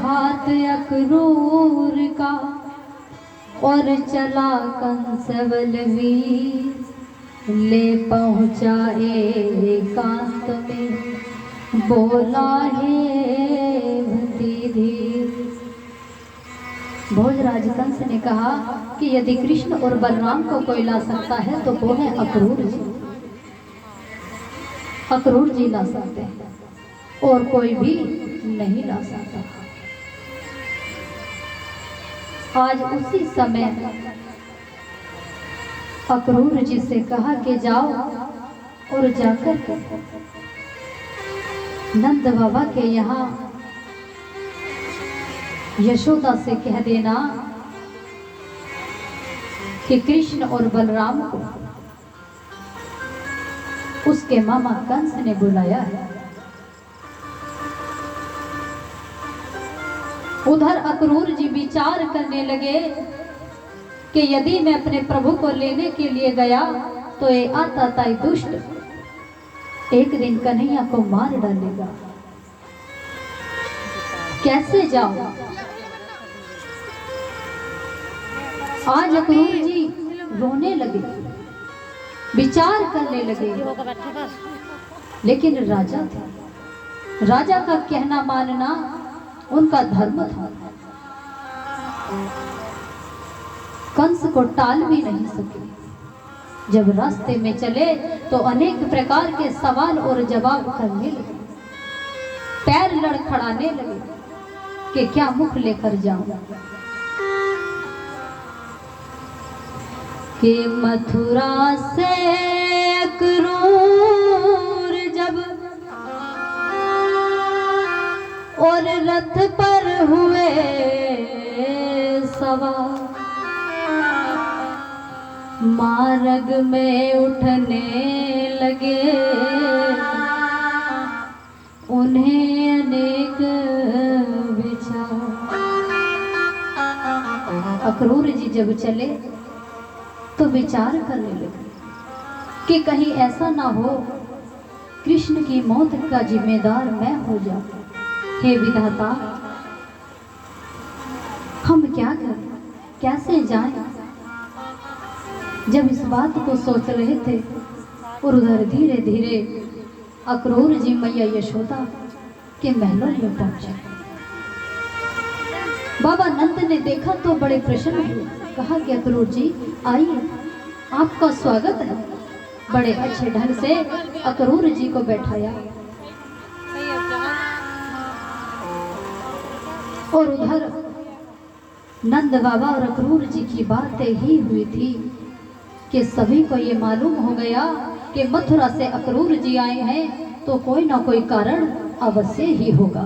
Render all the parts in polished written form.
हाथ अक्रूर का और चला कंस बलवीर। ले पहुँचा एकांत में बोला हे भतीधीर। भोजराज कंस ने कहा कि यदि कृष्ण और बलराम को कोई ला सकता है तो वो है अक्रूर जी। अक्रूर जी ला सकते हैं और कोई भी नहीं ला सकता। आज उसी समय अक्रूर जी से कहा कि जाओ और जाकर के नंद बाबा के यहाँ यशोदा से कह देना कि कृष्ण और बलराम को उसके मामा कंस ने बुलाया है। उधर अक्रूर जी विचार करने लगे कि यदि मैं अपने प्रभु को लेने के लिए गया तो ये आताताई दुष्ट एक दिन कन्हैया को मार डालेगा। कैसे जाऊं? आज अक्रूर जी रोने लगे, विचार करने लगे, लेकिन राजा थे, राजा का कहना मानना उनका धर्म था। कंस को टाल भी नहीं सके। जब रास्ते में चले तो अनेक प्रकार के सवाल और जवाब करने लगे, पैर लड़खड़ाने लगे कि क्या मुख लेकर जाऊं। कि मथुरा से अक्रूर जब और रथ पर हुए सवार, मार्ग में उठने लगे उन्हें अनेक विचार। अक्रूर जी जब चले तो विचार करने लगे कि कहीं ऐसा ना हो कृष्ण की मौत का जिम्मेदार मैं हो जाऊं। हे विधाता, हम क्या करें, कैसे जाएं? जब इस बात को सोच रहे थे और उधर धीरे धीरे अक्रूर जी मैया यशोदा के महलों में पहुंचे। बाबा नंद ने देखा तो बड़े प्रसन्न हुए, कहा कि अक्रूर जी आइए, आपका स्वागत है। बड़े अच्छे ढंग से अक्रूर जी को बैठाया और उधर नंद बाबा और अक्रूर जी की बातें ही हुई थी कि सभी को ये मालूम हो गया कि मथुरा से अक्रूर जी आए हैं तो कोई ना कोई कारण अवश्य ही होगा।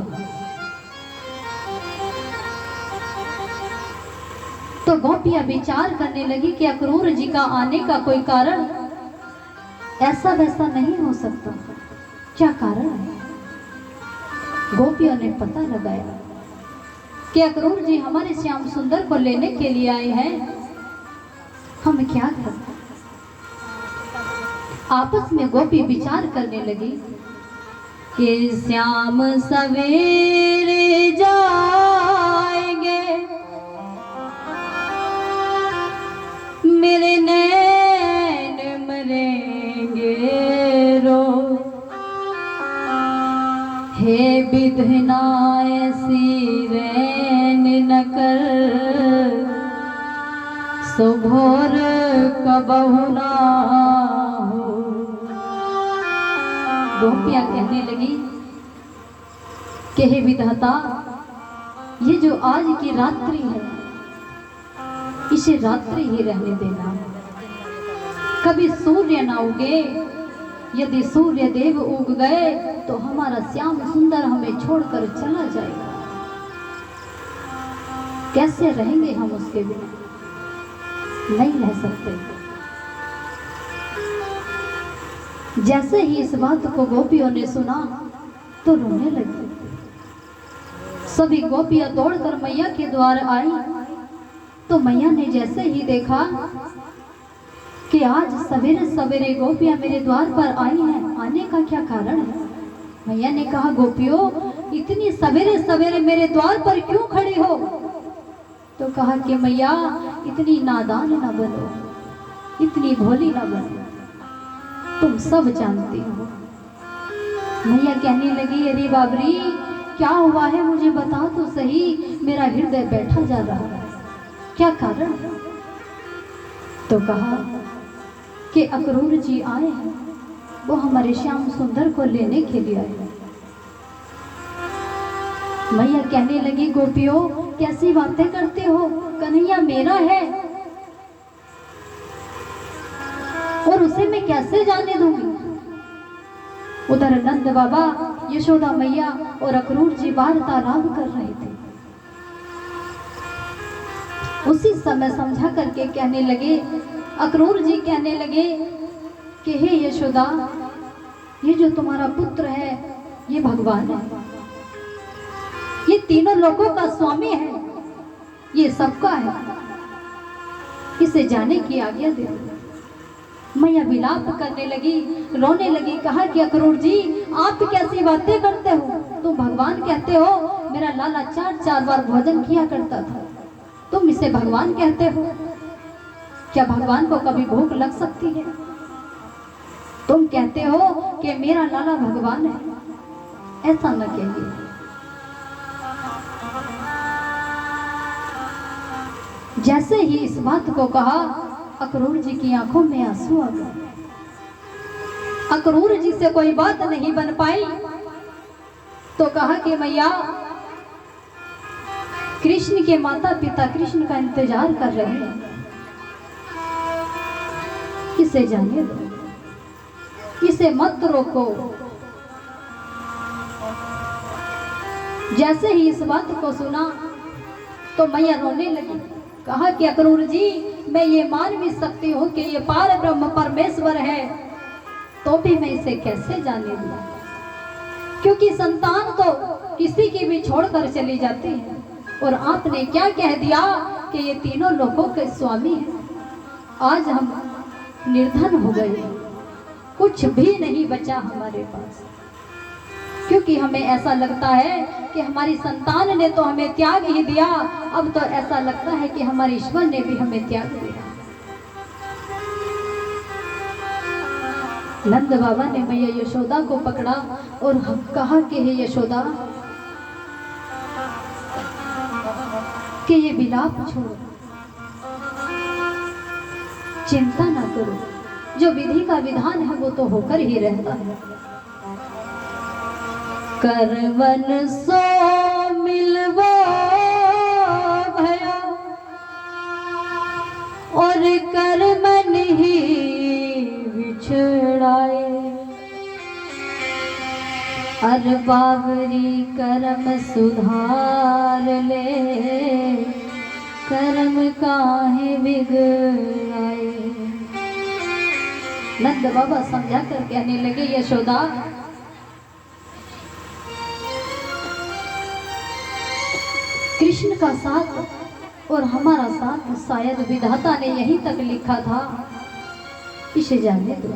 तो गोपियां विचार करने लगी कि अक्रूर जी का आने का कोई कारण ऐसा वैसा नहीं हो सकता, क्या कारण है? गोपियों ने पता लगाया कि अक्रूर जी हमारे श्याम सुंदर को लेने के लिए आए हैं, हम क्या करें? आपस में गोपी विचार करने लगी कि श्याम सवेरे जाएंगे, मेरे नैन मरेंगे रो। हे विधना ऐसी रैन न कर, सुभोर कबहु ना हो। गोपियां कहने लगी कि हे विधाता, ये जो आज की रात्रि है इसे रात्रि ही रहने देना, कभी सूर्य ना उगे। यदि सूर्य देव उग गए तो हमारा श्याम सुंदर हमें छोड़कर चला जाएगा, कैसे रहेंगे हम उसके बिना? नहीं रह सकते। जैसे ही इस बात को गोपियों ने सुना तो रोने लगी। सभी गोपियां दौड़कर मैया के द्वार आई तो मैया ने जैसे ही देखा कि आज सवेरे सवेरे गोपियां मेरे द्वार पर आई हैं, आने का क्या कारण है? मैया ने कहा गोपियों, इतनी सवेरे सवेरे मेरे द्वार पर क्यों खड़ी हो? तो कहा कि मैया इतनी नादान ना बनो, इतनी भोली ना बनो, तुम सब जानती हो। मैया कहने लगी अरे बाबरी क्या हुआ है, मुझे बता तो सही, मेरा हृदय बैठा जा रहा है, क्या कारण? तो कहा कि अक्रूर जी आए हैं, वो हमारे श्याम सुंदर को लेने के लिए आए हैं। मैया कहने लगी गोपियों कैसी बातें करते हो, कन्हैया मेरा है और उसे मैं कैसे जाने दूंगी? उधर नंद बाबा, यशोदा मैया और अक्रूर जी वार्तालाप कर रहे थे। उसी समय समझा करके कहने लगे, अक्रूर जी कहने लगे कि हे यशोदा, ये जो तुम्हारा पुत्र है ये भगवान है, ये तीनों लोगों का स्वामी है, ये सबका है, इसे जाने की आज्ञा दे दो। मैया विलाप करने लगी, रोने लगी, कहा कि अक्रूर जी आप कैसी बातें करते हो, तुम भगवान कहते हो, मेरा लाला 4-4 बार भोजन किया करता था, तुम इसे भगवान कहते हो? क्या भगवान को कभी भूख लग सकती है? तुम कहते हो कि मेरा लाला भगवान है, ऐसा न कहिए। जैसे ही इस बात को कहा अक्रूर जी की आंखों में आंसू आ गए। अक्रूर जी से कोई बात नहीं बन पाई, तो कहा कि मैया कृष्ण के माता पिता कृष्ण का इंतजार कर रहे हैं, इसे जाने दो, इसे मत रोको। जैसे ही इस बात को सुना तो मैया रोने लगी, कहा कि अक्रूर जी मैं ये मान भी सकती हूँ कि ये पार ब्रह्म परमेश्वर है, तो भी मैं इसे कैसे जाने दूँ? क्योंकि संतान तो किसी की भी छोड़कर चली जाती है, और आपने क्या कह दिया कि ये तीनों लोगों के स्वामी हैं। आज हम निर्धन हो गए, कुछ भी नहीं बचा हमारे पास, क्योंकि हमें ऐसा लगता है कि हमारी संतान ने तो हमें त्याग ही दिया, अब तो ऐसा लगता है कि हमारे ईश्वर ने भी हमें त्याग दिया। नंद बाबा ने मैया यशोदा को पकड़ा और कहा कि हे यशोदा, कि ये विलाप छोड़ो, चिंता ना करो, जो विधि का विधान है वो तो होकर ही रहता है। करवन सो मिलवा भया और करमन ही बिछड़ाए, अर बावरी करम सुधार ले, करम काहे बिगड़ाए। नंद बाबा समझा कर कहने लगे यशोदा, कृष्ण का साथ और हमारा साथ शायद विधाता ने यहीं तक लिखा था, इसे जाने दो।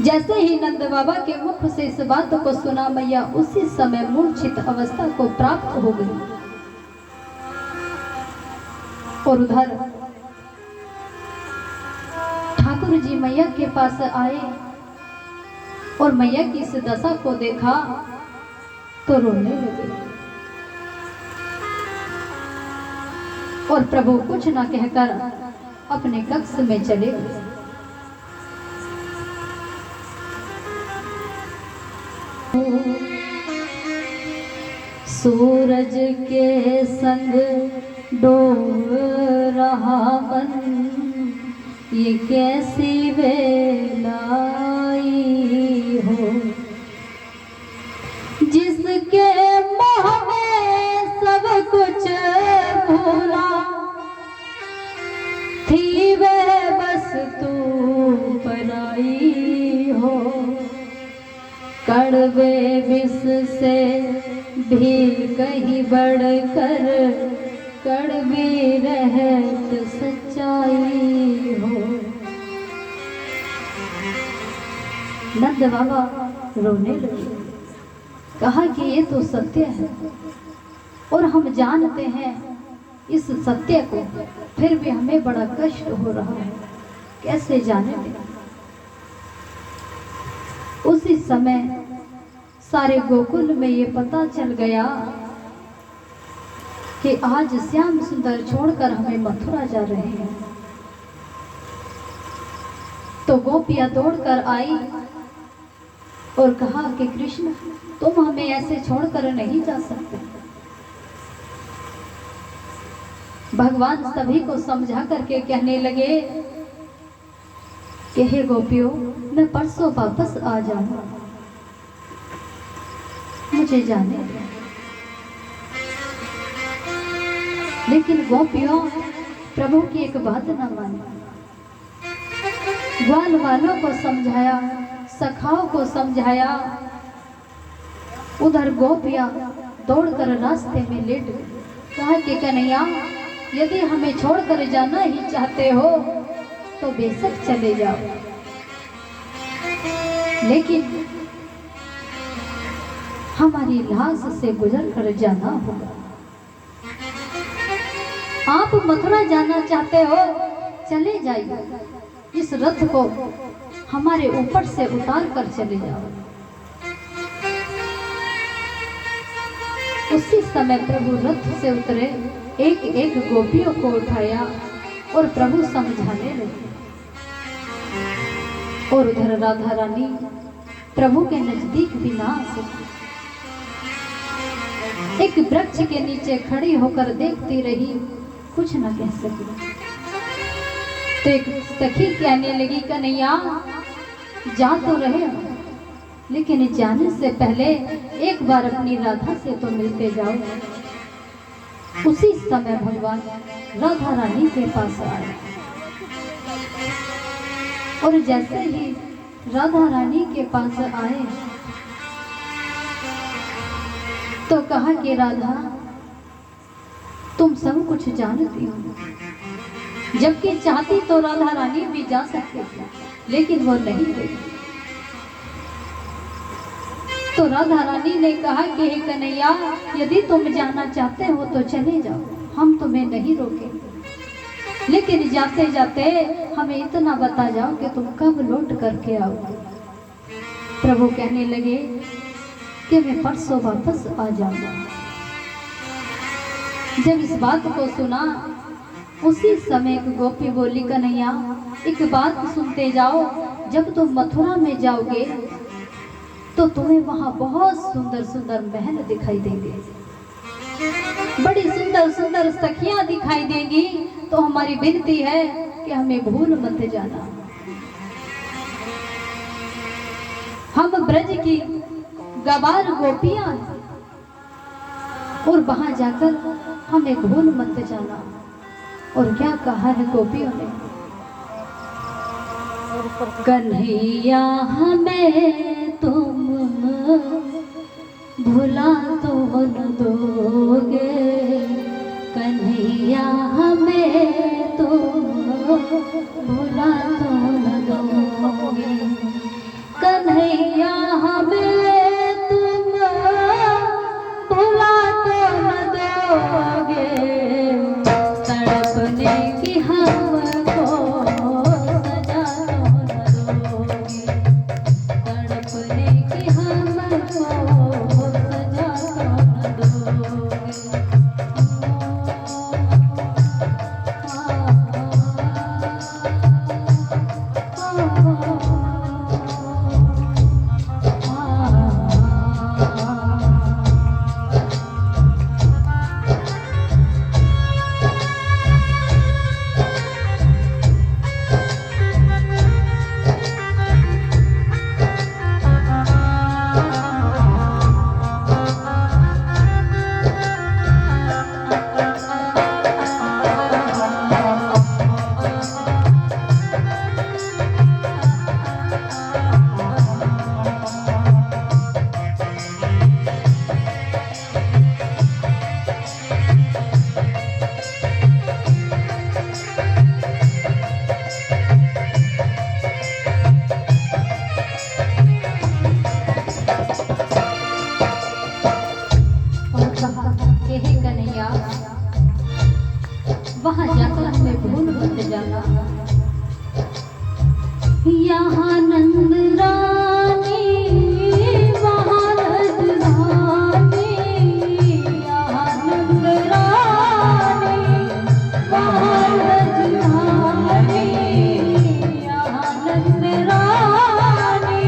जैसे ही नंद बाबा के मुख से इस बात को सुना, मैया उसी समय मूर्छित अवस्था को प्राप्त हो गई। और उधर ठाकुर जी मैया के पास आए और मैया की इस दशा को देखा तो रोने लगे, और प्रभु कुछ न कहकर अपने कक्ष में चले गए। सूरज के संग डोल रहा मन, ये कैसी वेलाई हो, जिसके मोह में सब कुछ भूला, थी वह बस तू पराई हो, कड़वे विष से भी कहीं बढ़कर कड़वी रहत सच्चाई हो। नंद बाबा रोने लगे। कहा कि ये तो सत्य है और हम जानते हैं इस सत्य को, फिर भी हमें बड़ा कष्ट हो रहा है, कैसे जाने दें। उसी समय सारे गोकुल में ये पता चल गया कि आज श्याम सुंदर छोड़कर हमें मथुरा जा रहे हैं। तो गोपियां दौड़कर आई और कहा कि कृष्ण, तुम हमें ऐसे छोड़कर नहीं जा सकते। भगवान सभी को समझा करके कहने लगे कि हे गोपियों, मैं परसों वापस आ जाऊंगा, मुझे जाने दो। लेकिन गोपियों प्रभु की एक बात न मानी। ग्वाल वालों को समझाया, सखाओं को समझाया, उधर गोपियां दौड़कर रास्ते में लेट गई। कहा कि कन्हैया, यदि हमें छोड़कर जाना ही चाहते हो तो बेशक चले जाओ, लेकिन हमारी लाश से गुजर कर जाना होगा। आप मथुरा जाना चाहते हो, चले जाइए, इस रथ को हमारे ऊपर से उतार कर चले जाओ। उसी समय प्रभु रथ से उतरे, एक एक गोपियों को उठाया और प्रभु समझाने लगे। और उधर राधा रानी प्रभु के नजदीक भी ना आ सकी। एक वृक्ष के नीचे खड़ी होकर देखती रही, कुछ न कह सकी। तो एक सखी कहने लगी, कन्हैया जा तो रहे हो, लेकिन जाने से पहले एक बार अपनी राधा से तो मिलते जाओ। उसी समय भगवान राधा रानी के पास आए और जैसे ही राधा रानी के पास आए तो कहा कि राधा, तुम सब कुछ जानती हो। जबकि चाहती तो राधा रानी भी जा सकती थी, लेकिन वो नहीं गई। तो राधा रानी ने कहा कि हे कन्हैया, यदि तुम जाना चाहते हो तो चले जाओ, हम तुम्हें नहीं रोकेंगे, लेकिन जाते जाते हमें इतना बता जाओ कि तुम कब लौट करके आओगे। प्रभु कहने लगे कि मैं परसों वापस आ जाऊंगा। जब इस बात को सुना, उसी समय एक गोपी बोली, कन्हैया एक बात सुनते जाओ, जब तुम मथुरा में जाओगे तो तुम्हें वहां बहुत सुंदर सुंदर महल दिखाई देंगे, बड़ी सुंदर सुंदर सखियां दिखाई देंगी। तो हमारी विनती है कि हमें भूल मत जाना। हम ब्रज की गवार गोपियां हैं और वहां जाकर हमें भूल मत जाना। और क्या कहा है गोपियों ने, कन्हैया हमें तुम भुला तो न दोगे, कन्हैया हमें तुम भुला तो न दोगे, कन्हैया हमें तुम भुला तो न दोगे, तड़पने की हमको सजा तो न दोगे, तड़पने की हमको सजा तो न दोगे। कि हे कन्हैया वहां जाकर हमें भूल मत जाना। यहाँ नंद रानी वहाँ रज रानी, यहाँ नंद रानी वहाँ रज रानी, यहाँ नंद रानी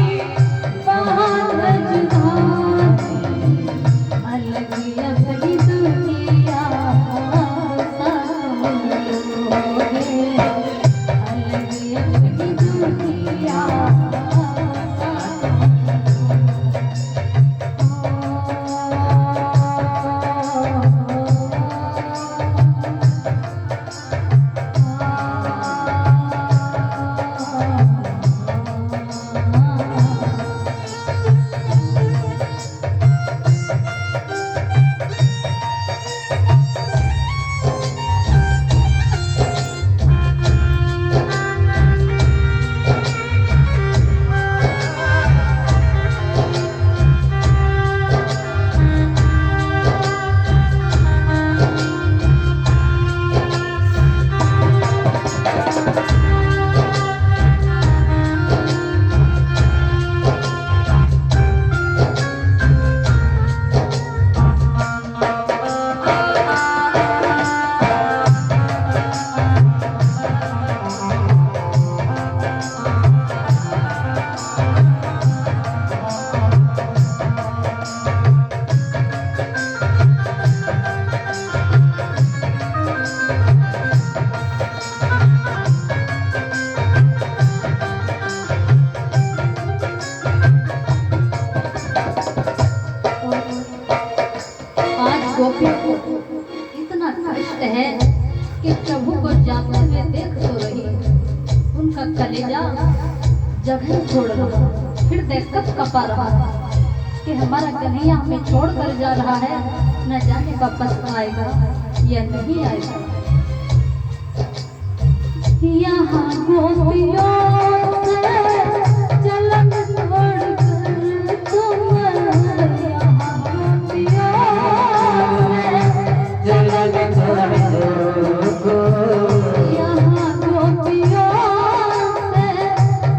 वहाँ रज रानी। अलग अपनी दुनिया गोपियों को इतना कष्ट है कि प्रभु को जाते हुए देख तो रही, उनका कलेजा जगह छोड़ रहा, हृदय कब कपा रहा कि हमारा कन्हैया हमें छोड़ कर जा रहा है, न जाने वापस आएगा या नहीं आएगा। यहाँ गोपियों जलन छोड़ कर तुम, यहाँ गोपियों जलन छोड़, यहाँ गोपियों से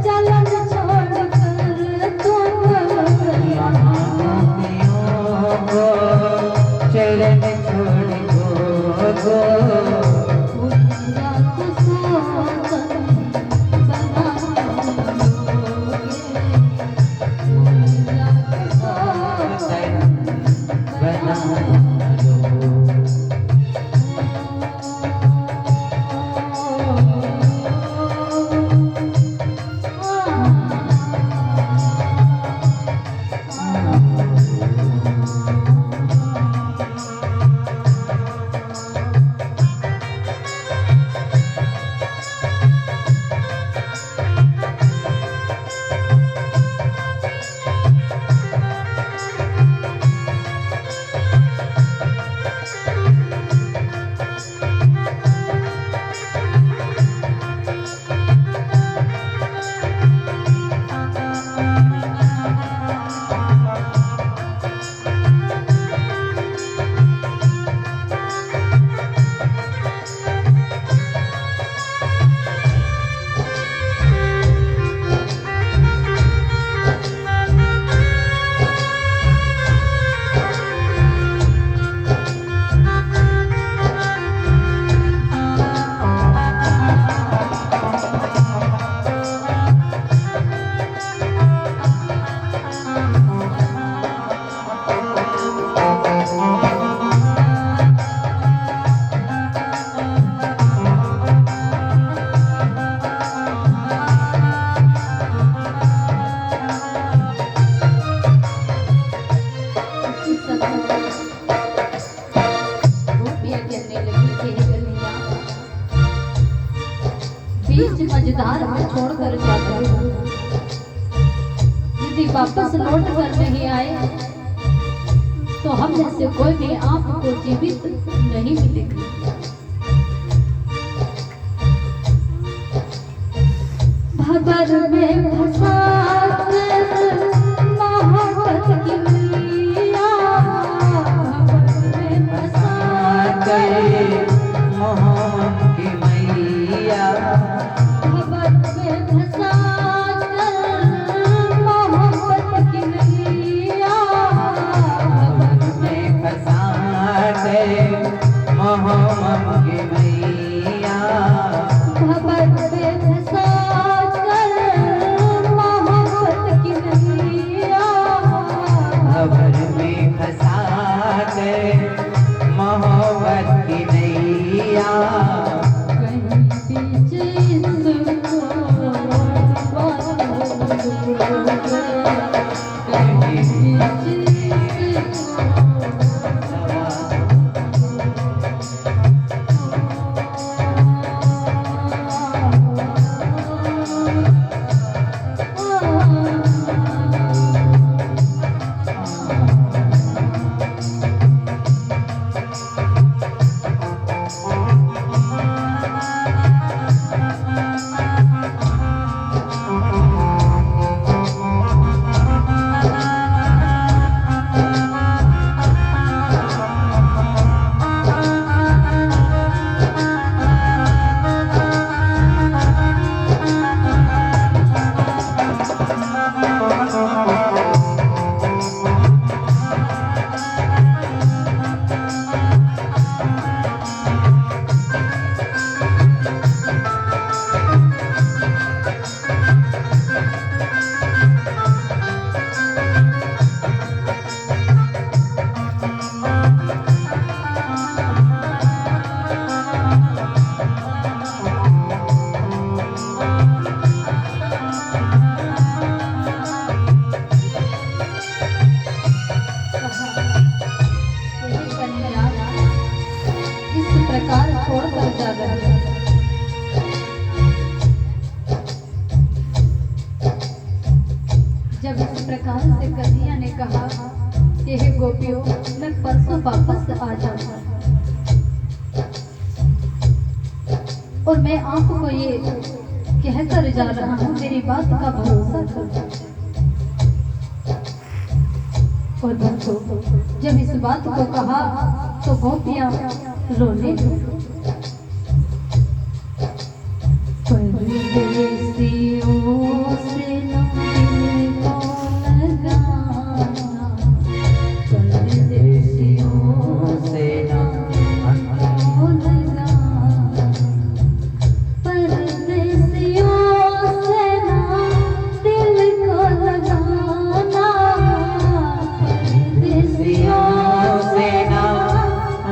जलन छोड़ कर तुम, यहाँ गोपियों को चरण छोड़ गो। बीच मझधार में छोड़कर जाते हो, यदि वापस लौट कर नहीं आए तो हम जैसे कोई भी आपको जीवित नहीं मिलेगा। भंवर में फंसा मोहब्बत की मैया, भंवर में फंसा गए मोहम्मद की मैया। खबर में धसा मोहब्बत की नैया। खबर में फंसा गए मोहम्मद की मैया। खबर में धसा मोहब्बत की नैया। खबर में फंसा गए मोहब्बत की नैया। कहीं पीछे इसको कहीं पीछे प्रकार छोड़कर जा रहे हैं। जब इस प्रकार से कन्हैया ने कहा कि हे गोपियों, मैं परसों वापस आ जाऊंगा और मैं आपको ये कहकर जा रहा हूँ, मेरी बात का भरोसा करो। और भक्तों, जब इस बात को कहा तो गोपियां रोने लगी। परदेसियों से न दिल को लगाना, परदेसियों से न को लगाना, परदेसियों से न दिल को लगाना, परदेसियों से न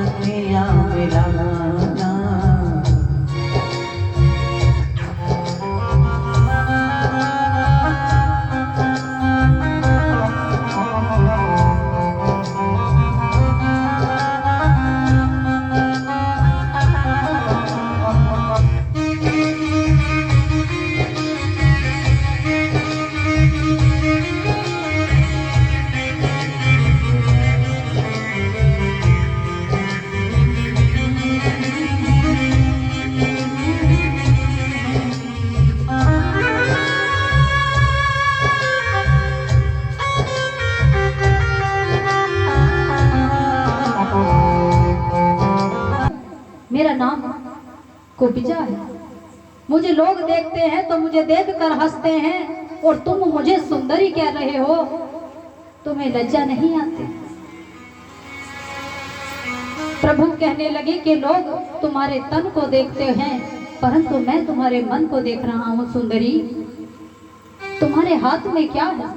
अखियाँ मिलाना। मेरा नाम कुब्जा है। मुझे लोग देखते हैं तो मुझे देखकर हंसते हैं और तुम मुझे सुंदरी कह रहे हो, तुम्हें लज्जा नहीं आती? प्रभु कहने लगे कि लोग तुम्हारे तन को देखते हैं परंतु मैं तुम्हारे मन को देख रहा हूँ सुंदरी। तुम्हारे हाथ में क्या है?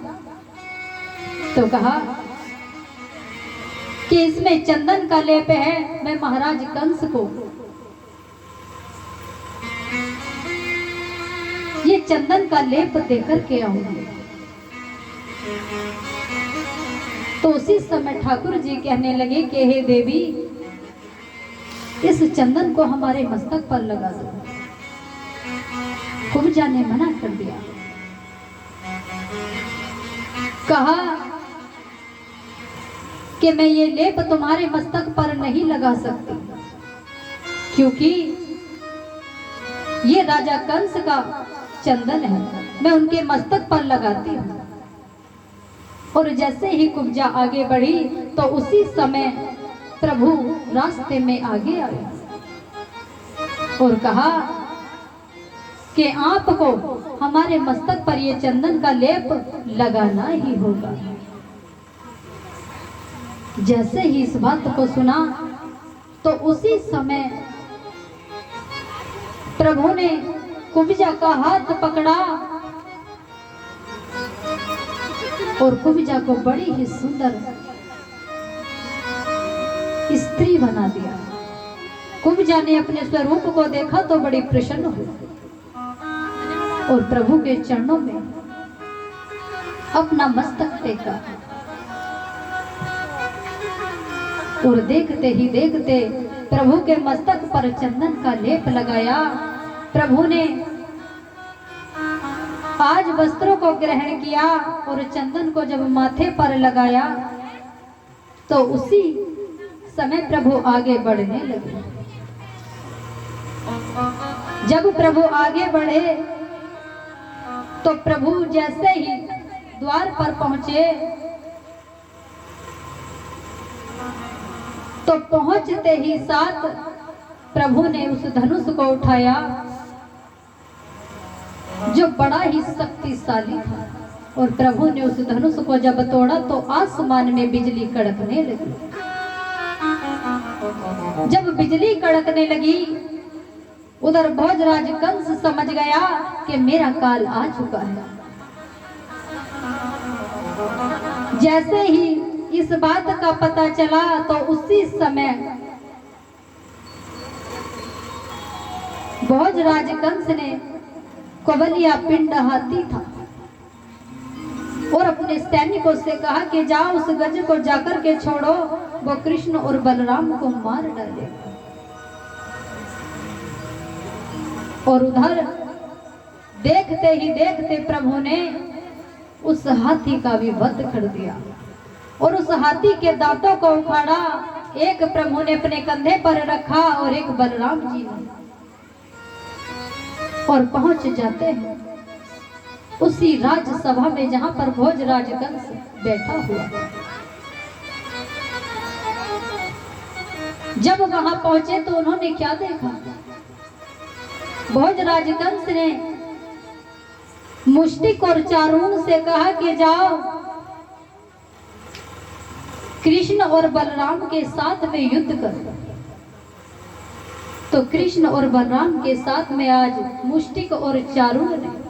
तो कहा कि इसमें चंदन का लेप है, मैं महाराज कंस को ये चंदन का लेप देकर के आऊंगी। तो उसी समय ठाकुर जी कहने लगे कि हे देवी, इस चंदन को हमारे मस्तक पर लगा दो। कुब्जा ने मना कर दिया, कहा कि मैं ये लेप तुम्हारे मस्तक पर नहीं लगा सकती, क्योंकि ये राजा कंस का चंदन है, मैं उनके मस्तक पर लगाती हूँ। और जैसे ही कुब्जा आगे बढ़ी तो उसी समय प्रभु रास्ते में आगे आए और कहा कि आपको हमारे मस्तक पर ये चंदन का लेप लगाना ही होगा। जैसे ही इस बात को सुना तो उसी समय प्रभु ने कुब्जा का हाथ पकड़ा और कुब्जा को बड़ी ही सुंदर स्त्री बना दिया। कुब्जा ने अपने स्वरूप को देखा तो बड़ी प्रसन्न हुई और प्रभु के चरणों में अपना मस्तक टेका और देखते ही देखते प्रभु के मस्तक पर चंदन का लेप लगाया। प्रभु ने आज वस्त्रों को ग्रहण किया और चंदन को जब माथे पर लगाया तो उसी समय प्रभु आगे बढ़ने लगे। जब प्रभु आगे बढ़े तो प्रभु जैसे ही द्वार पर पहुंचे तो पहुंचते ही साथ प्रभु ने उस धनुष को उठाया जो बड़ा ही शक्तिशाली था और प्रभु ने उस धनुष को जब तोड़ा तो आसमान में बिजली कड़कने लगी। जब बिजली कड़कने लगी उधर भोजराज कंस समझ गया कि मेरा काल आ चुका है। जैसे ही इस बात का पता चला तो उसी समय भोजराज कंस ने कवलिया पिंड हाथी था और अपने सैनिकों से कहा कि जाओ उस गज को जाकर के छोड़ो, वो कृष्ण और बलराम को मार डालेगा। और उधर देखते ही देखते प्रभु ने उस हाथी का भी वध कर दिया और उस हाथी के दांतों को उखाड़ा। एक प्रभु ने अपने कंधे पर रखा और एक बलराम जी ने, और पहुंच जाते हैं उसी राजसभा में जहां पर भोजराज कंस बैठा हुआ। जब वहां पहुंचे तो उन्होंने क्या देखा? भोजराज कंस ने मुष्टिक और चारून से कहा कि जाओ कृष्ण और बलराम के साथ में युद्ध करो। तो कृष्ण और बलराम के साथ में आज मुष्टिक और चारून ने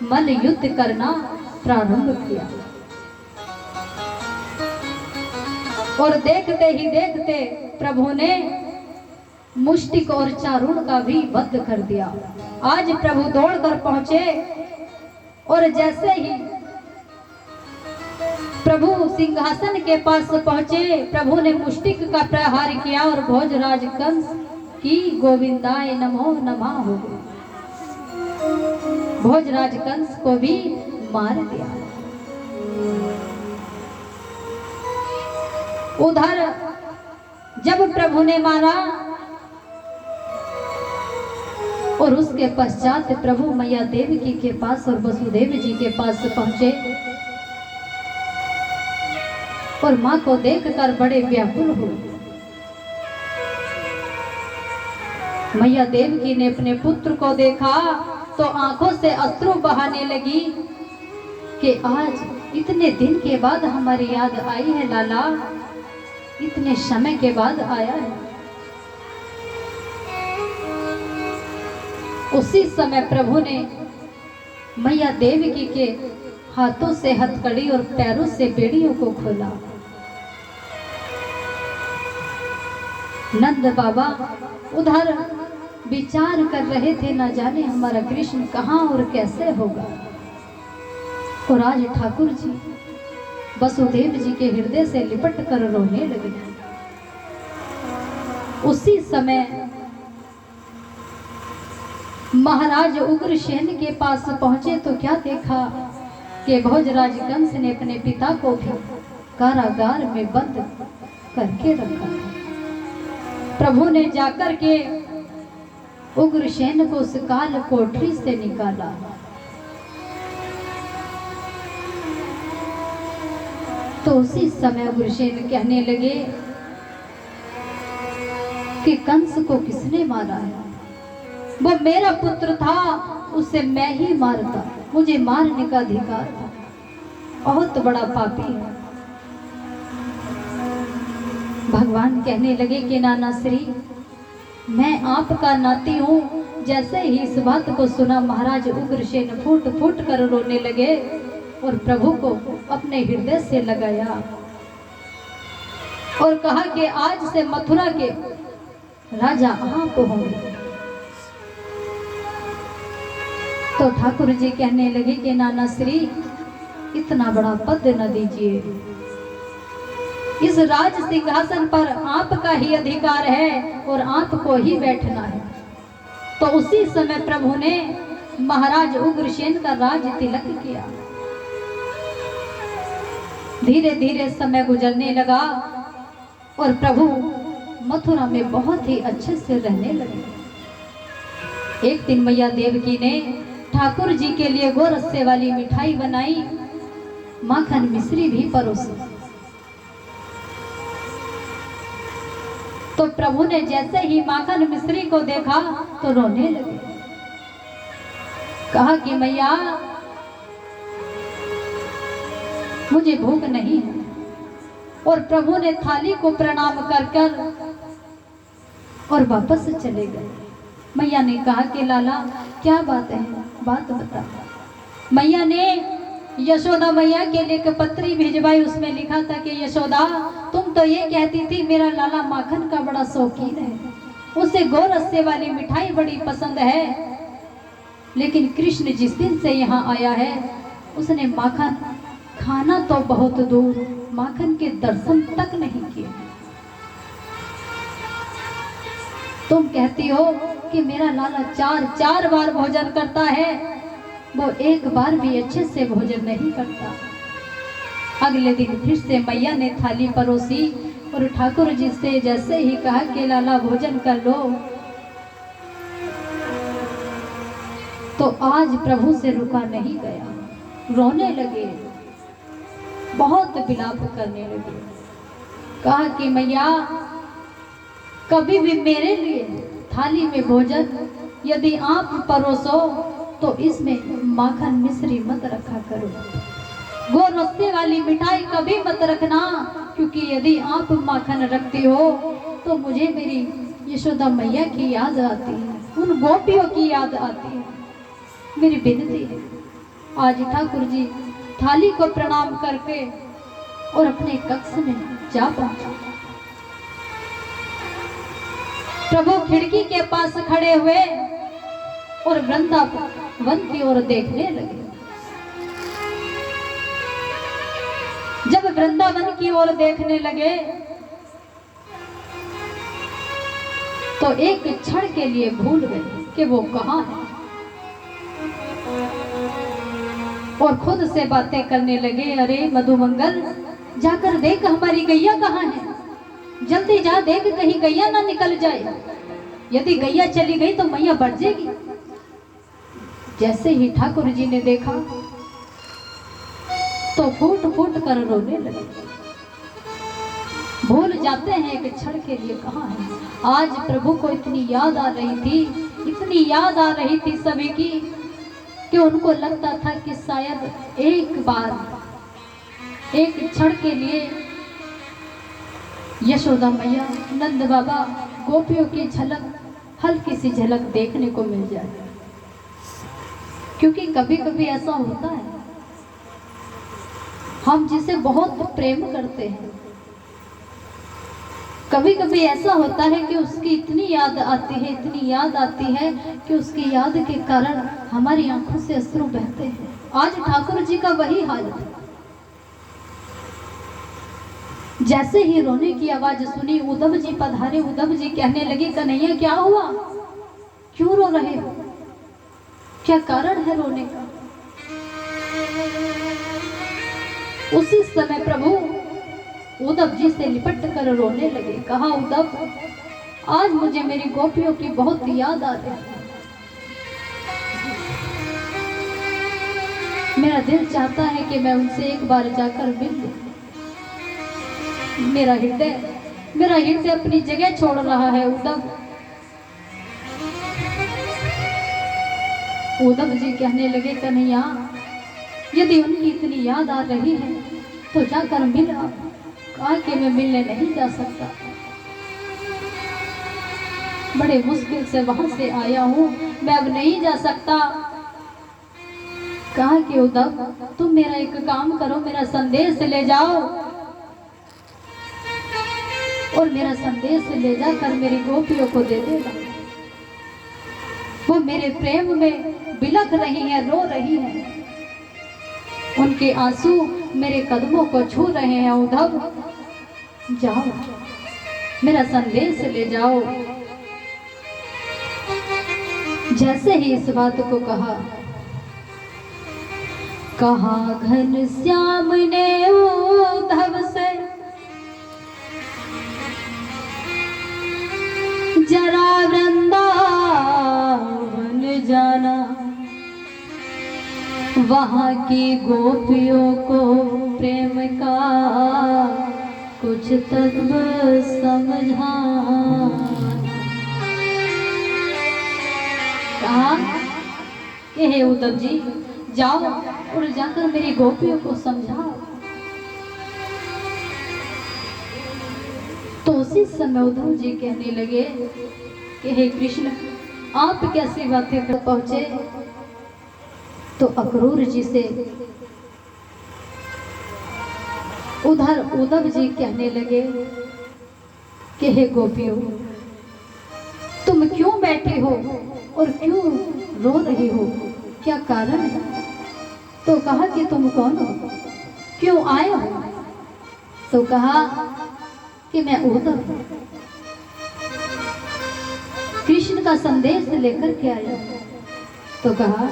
मल्ल युद्ध करना प्रारंभ किया और देखते ही देखते प्रभु ने मुष्टिक और चारून का भी वध कर दिया। आज प्रभु दौड़कर पहुंचे और जैसे ही प्रभु सिंहासन के पास पहुंचे प्रभु ने मुष्टिक का प्रहार किया और भोजराज कंस की गोविंदाय नमो नमः हो गई। भोजराज कंस को भी मार दिया। उधर जब प्रभु ने मारा और उसके पश्चात प्रभु मैया देवकी के पास और वसुदेव जी के पास पहुंचे और मां को देखकर बड़े व्याकुल हुए। मैया देवकी ने अपने पुत्र को देखा तो आंखों से अश्रु बहाने लगी कि आज इतने दिन के बाद हमारी याद आई है लाला, इतने समय के बाद आया है। उसी समय प्रभु ने मैया देवकी के हाथों से हथकड़ी और पैरों से बेड़ियों को खोला। नंद बाबा उधर विचार कर रहे थे, न जाने हमारा कृष्ण कहाँ और कैसे होगा। और आज ठाकुर जी वसुदेव जी के हृदय से लिपट कर रोने लगे। उसी समय महाराज उग्रसेन के पास पहुंचे तो क्या देखा कि भोजराज कंस ने अपने पिता को भी कारागार में बंद करके रखा। प्रभु ने जाकर के उग्रसेन को उस काल कोठरी से निकाला। तो उसी समय उग्रसेन कहने लगे कि कंस को किसने मारा है? वो मेरा पुत्र था, उसे मैं ही मारता, मुझे मारने का अधिकार था। बहुत बड़ा पापी है। भगवान कहने लगे कि नाना श्री, मैं आपका नाती हूँ। जैसे ही इस बात को सुना महाराज उग्रसेन फूट फूट कर रोने लगे और प्रभु को अपने हृदय से लगाया और कहा कि आज से मथुरा के राजा आप होंगे। तो ठाकुर जी कहने लगे कि नाना श्री, इतना बड़ा पद न दीजिए, इस राज सिंहासन पर आपका ही अधिकार है और आपको ही बैठना है। तो उसी समय प्रभु ने महाराज उग्रसेन का राज तिलक किया। धीरे धीरे समय गुजरने लगा और प्रभु मथुरा में बहुत ही अच्छे से रहने लगे। एक दिन मैया देवकी ने ठाकुर जी के लिए गोरस्से वाली मिठाई बनाई, माखन मिश्री भी परोसी। तो प्रभु ने जैसे ही माखन मिश्री को देखा तो रोने लगे। कहा कि मैया, मुझे भूख नहीं है। और प्रभु ने थाली को प्रणाम कर कर और वापस चले गए। मैया ने कहा कि लाला क्या बात है, बात बता। मैया ने यशोदा मैया के लिए एक पत्री भिजवाई, उसमें लिखा था कि यशोदा, तुम तो ये कहती थी मेरा लाला माखन का बड़ा शौकीन है, उसे गोरस्से वाली मिठाई बड़ी पसंद है, लेकिन कृष्ण जिस दिन से यहाँ आया है उसने माखन खाना तो बहुत दूर, माखन के दर्शन तक नहीं किए। तुम कहती हो कि मेरा लाला चार बार भोजन करता है, वो एक बार भी अच्छे से भोजन नहीं करता। अगले दिन फिर से मैया ने थाली परोसी और ठाकुर जी से जैसे ही कहा कि लाला भोजन कर लो, तो आज प्रभु से रुका नहीं गया, रोने लगे, बहुत विलाप करने लगे। कहा कि मैया, कभी भी मेरे लिए थाली में भोजन यदि आप परोसो तो इसमें माखन मिश्री मत रखा करो, गोरस्से वाली मिठाई कभी मत रखना, क्योंकि यदि आप माखन रखती हो तो मुझे मेरी यशोदा मैया की याद आती है, उन गोपियों की याद आती है। मेरी विनती है, आज ठाकुर जी थाली को प्रणाम करके और अपने कक्ष में जा पहुंचा। प्रभु खिड़की के पास खड़े हुए और वृंदावन की ओर देखने लगे। जब वृंदावन की ओर देखने लगे तो एक क्षण के लिए भूल गए कि वो कहाँ है और खुद से बातें करने लगे। अरे मधुमंगल, जाकर देख हमारी गैया कहाँ है, जल्दी जा देख कहीं गैया ना निकल जाए, यदि गैया चली गई तो मैया बढ़ जाएगी। जैसे ही ठाकुर जी ने देखा तो फूट फूट कर रोने लगे। भूल जाते हैं एक क्षण के लिए कहाँ है। आज प्रभु को इतनी याद आ रही थी, इतनी याद आ रही थी सभी की, कि उनको लगता था कि शायद एक बार, एक क्षण के लिए यशोदा मैया, नंद बाबा, गोपियों की झलक, हल्की सी झलक देखने को मिल जाए। क्योंकि कभी कभी ऐसा होता है, हम जिसे बहुत प्रेम करते हैं, कभी कभी ऐसा होता है कि उसकी इतनी याद आती है, इतनी याद आती है कि उसकी याद के कारण हमारी आंखों से अश्रु बहते हैं। आज ठाकुर जी का वही हाल है। जैसे ही रोने की आवाज सुनी, उद्धव जी पधारे। उद्धव जी कहने लगे, कन्हैया क्या हुआ, क्यों रो रहे हो, क्या कारण है रोने का? उसी समय प्रभु उद्धव जी से लिपट कर रोने लगे। कहा, उद्धव, आज मुझे मेरी गोपियों की बहुत याद आ रही है। मेरा दिल चाहता है कि मैं उनसे एक बार जाकर मिल लूं। मेरा हृदय मेरा हृदय अपनी जगह छोड़ रहा है। उद्धव जी कहने लगे, कन्हैया यदि उनकी इतनी याद आ रही है तो जाकर मिल। कहा कि मैं मिलने नहीं जा सकता, बड़े मुश्किल से वहां से आया हूं, मैं अब नहीं जा सकता। कहा कि उद्धव तुम मेरा एक काम करो, मेरा संदेश ले जाओ और मेरा संदेश ले जाकर मेरी गोपियों को दे देना। वो मेरे प्रेम में बिलख रही है, रो रही है, उनके आंसू मेरे कदमों को छू रहे हैं। उद्धव जाओ, मेरा संदेश ले जाओ। जैसे ही इस बात को कहा घनश्याम ने उद्धव से, जरा वृंदावन जाना, वहां की गोपियों को प्रेम का कुछ तत्व समझा। कहा कि हे उद्धव जी जाओ और जाकर मेरी गोपियों को समझाओ। तो उसी समय उद्धव जी कहने लगे कि हे कृष्ण, आप कैसी बातें कर पहुंचे? तो अक्रूर जी से उधर उद्धव जी कहने लगे कि हे गोपियों, तुम क्यों बैठे हो और क्यों रो रही हो, क्या कारण है? तो कहा कि तुम कौन हो, क्यों आए हो? तो कहा कि मैं उद्धव हूं, कृष्ण का संदेश लेकर के आया। तो कहा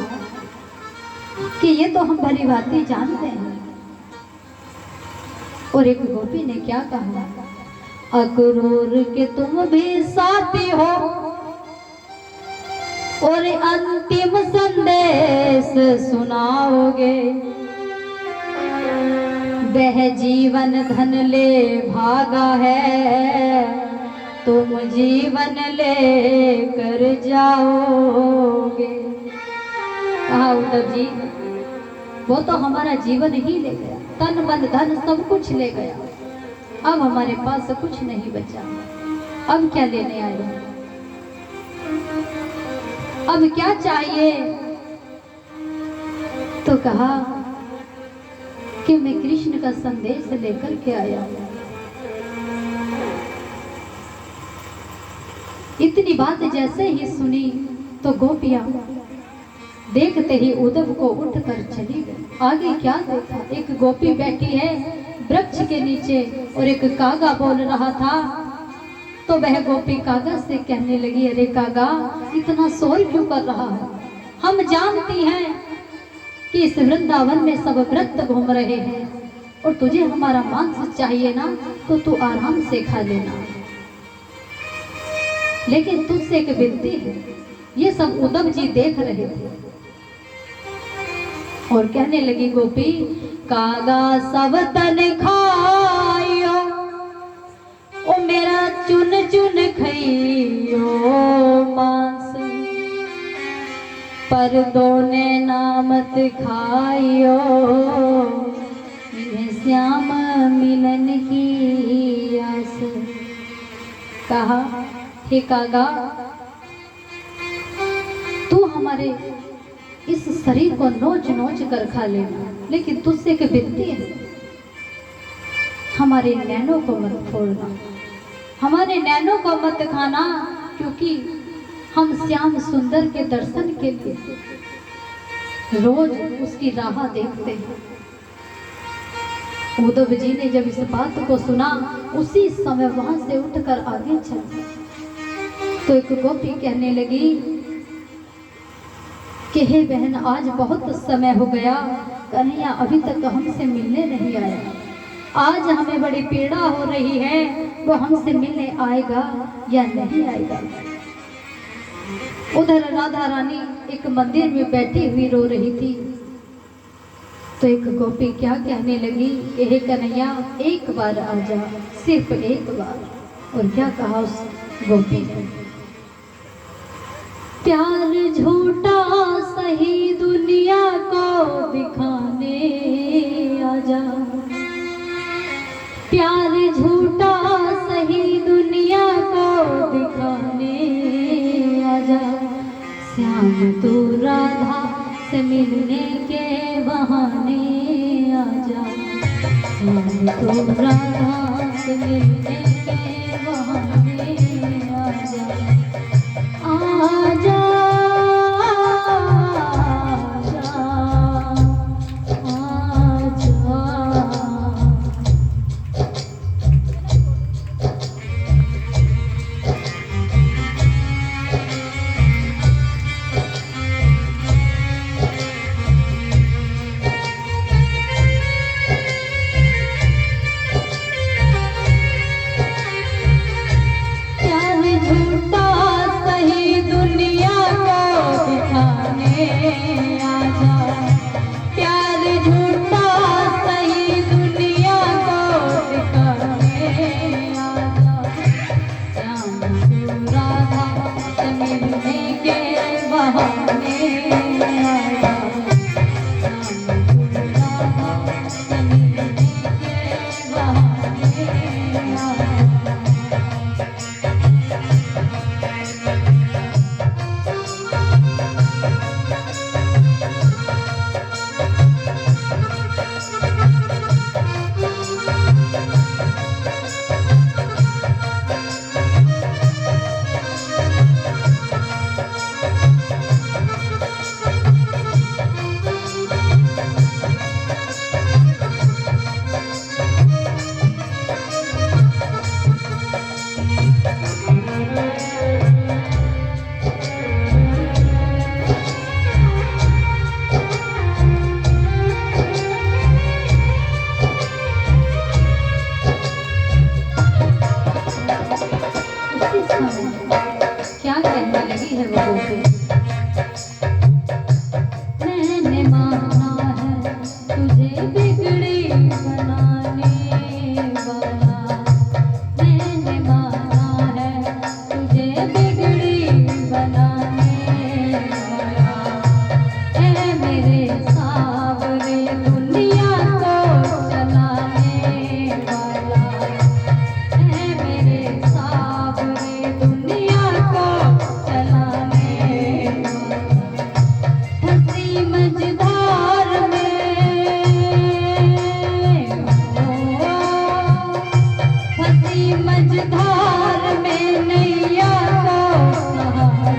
कि ये तो हम भली भांति जानते हैं। और एक गोपी ने क्या कहा, अक्रूर के तुम भी साथी हो और अंतिम संदेश सुनाओगे, वह जीवन धन ले भागा है, तुम जीवन ले कर जाओगे। कहा उद्धव जी, वो तो हमारा जीवन ही ले गया, तन मन धन सब कुछ ले गया, अब हमारे पास कुछ नहीं बचा, अब क्या लेने आए हो, अब क्या चाहिए? तो कहा कि मैं कृष्ण का संदेश लेकर के आया। इतनी बात जैसे ही सुनी तो गोपियां देखते ही उद्धव को उठकर चली गई। आगे क्या देखा, एक गोपी बैठी है वृक्ष के नीचे और एक कागा बोल रहा था। तो वह गोपी कागा से कहने लगी, अरे कागा इतना शोर क्यों कर रहा है? हम जानती हैं कि इस वृंदावन में सब व्रत घूम रहे हैं और तुझे हमारा मांस चाहिए ना, तो तू आराम से खा लेना, लेकिन तुझसे एक विनती है। ये सब उद्धव जी देख रहे थे और कहने लगी गोपी, कागा सब तन खाइयो ओ मेरा चुन चुन खइयो मांस, पर दोने नामत खाइयो, श्याम मिलन की आस। कहा, हे कागा, तू हमारे इस शरीर को नोच नोच कर खा लेना, लेकिन तुझसे एक विनती है, हमारे नैनों को मत फोड़ना, हमारे नैनों को मत खाना, क्योंकि हम श्याम सुंदर के दर्शन के लिए रोज उसकी राह देखते हैं। उद्धव जी ने जब इस बात को सुना, उसी समय वहां से उठकर आगे चले। तो एक गोपी कहने लगी कि हे बहन, आज बहुत समय हो गया, कन्हैया अभी तक हमसे मिलने नहीं आया, आज हमें बड़ी पीड़ा हो रही है, वो हमसे मिलने आएगा या नहीं आएगा। उधर राधा रानी एक मंदिर में बैठी हुई रो रही थी। तो एक गोपी क्या कहने लगी कि हे कन्हैया, एक बार आ जा, सिर्फ एक बार। और क्या कहा उस गोपी ने, प्यार झूठा सही दुनिया को दिखाने आजा, प्यार झूठा सही दुनिया को दिखाने आजा, श्याम तू राधा से मिलने के बहाने आजा, श्याम तू राधा से मिलने के बहाने आजा, आजा क्या कहने लगी है वो गोपी,